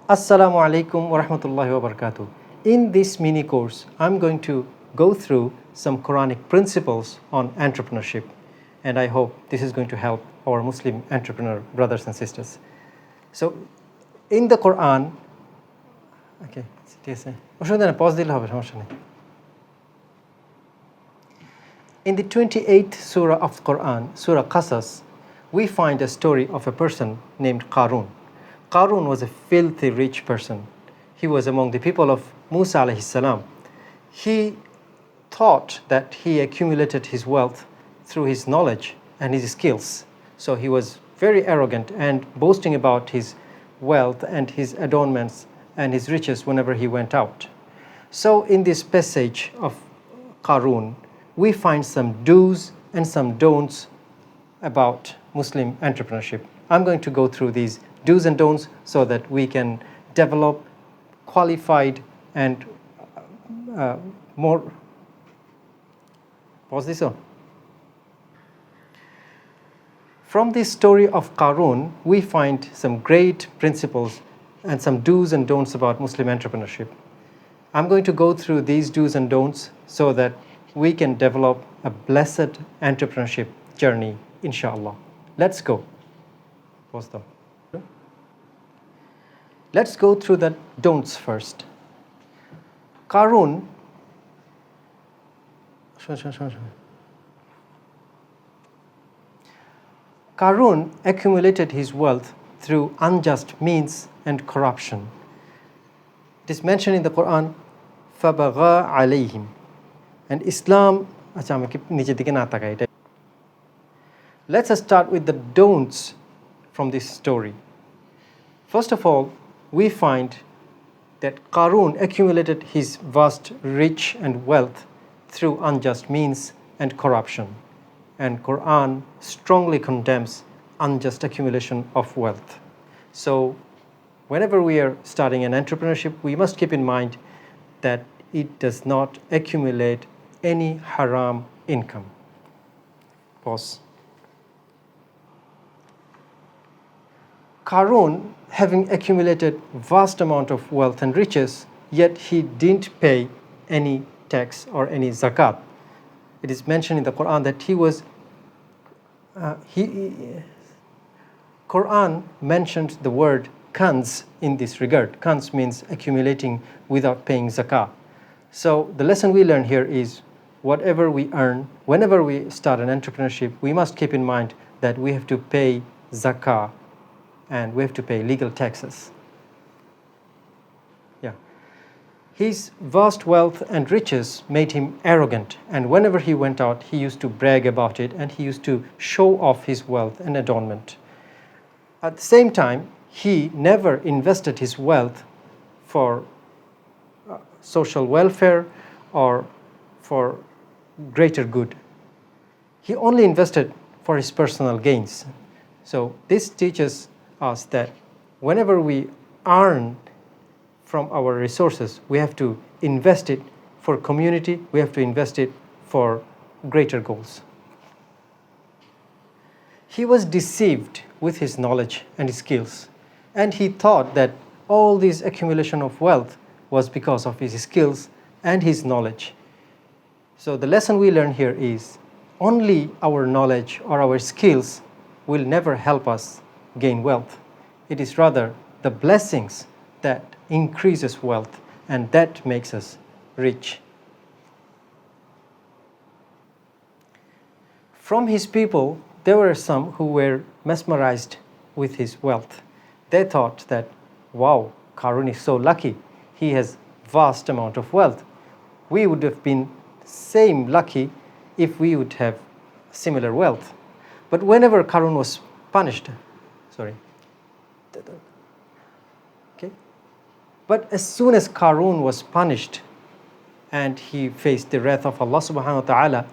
Assalamu alaikum wa rahmatullahi wa barakatuh. In this mini course, I'm going to go through some Quranic principles on entrepreneurship, and I hope this is going to help our Muslim entrepreneur brothers and sisters. So, in the Quran, okay, pause dile hobe, সমস্যা নেই. In the 28th surah of the Quran, Surah Qasas, we find a story of a person named Qarun. Qarun was a filthy rich person. He was among the people of Musa alayhi salam. He thought that he accumulated his wealth through his knowledge and his skills. So he was very arrogant and boasting about his wealth and his adornments and his riches whenever he went out. So in this passage of Qarun, we find some do's and some don'ts about Muslim entrepreneurship. I'm going to go through these do's and don'ts so that we can develop qualified and more. Pause this on. From this story of Qarun, we find some great principles and some do's and don'ts about Muslim entrepreneurship. I'm going to go through these do's and don'ts so that we can develop a blessed entrepreneurship journey, inshallah. Let's go. Pause though. Let's go through the don'ts first. Qarun accumulated his wealth through unjust means and corruption. It is mentioned in the Quran, فَبَغَى عَلَيْهِمْ. And Islam, let's start with the don'ts from this story. First of all, we find that Qarun accumulated his vast rich and wealth through unjust means and corruption. And Quran strongly condemns unjust accumulation of wealth. So whenever we are starting an entrepreneurship, we must keep in mind that it does not accumulate any haram income. Pause. Qarun, having accumulated vast amount of wealth and riches, yet he didn't pay any tax or any zakat. It is mentioned in the Quran that Quran mentioned the word kanz in this regard. Kanz means accumulating without paying zakah. So the lesson we learn here is whatever we earn, whenever we start an entrepreneurship, we must keep in mind that we have to pay zakah and we have to pay legal taxes. Yeah. His vast wealth and riches made him arrogant, and whenever he went out, he used to brag about it and he used to show off his wealth and adornment. At the same time, he never invested his wealth for social welfare or for greater good. He only invested for his personal gains. So this teaches us that whenever we earn from our resources, we have to invest it for community, we have to invest it for greater goals. He was deceived with his knowledge and his skills, and he thought that all this accumulation of wealth was because of his skills and his knowledge. So the lesson we learn here is only our knowledge or our skills will never help us gain wealth. It is rather the blessings that increases wealth and that makes us rich. From his people, there were some who were mesmerized with his wealth. They thought that, wow, Qarun is so lucky. He has vast amount of wealth. We would have been same lucky if we would have similar wealth. But whenever Qarun was punished, but as soon as Qarun was punished and he faced the wrath of Allah subhanahu wa ta'ala,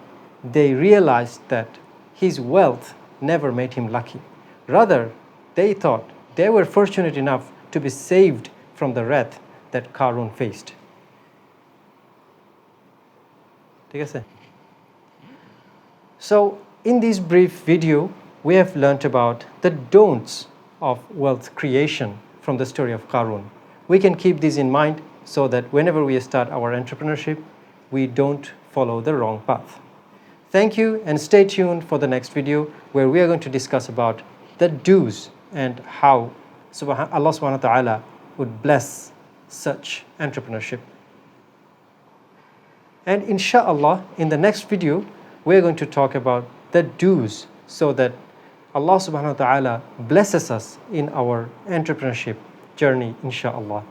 they realized that his wealth never made him lucky. Rather, they thought they were fortunate enough to be saved from the wrath that Qarun faced. So in this brief video, we have learnt about the don'ts of wealth creation from the story of Qarun. We can keep these in mind so that whenever we start our entrepreneurship, we don't follow the wrong path. Thank you, and stay tuned for the next video where we are going to discuss about the do's and how Allah subhanahu wa ta'ala would bless such entrepreneurship. And inshallah, in the next video, we're going to talk about the do's so that Allah subhanahu wa ta'ala blesses us in our entrepreneurship journey, inshallah.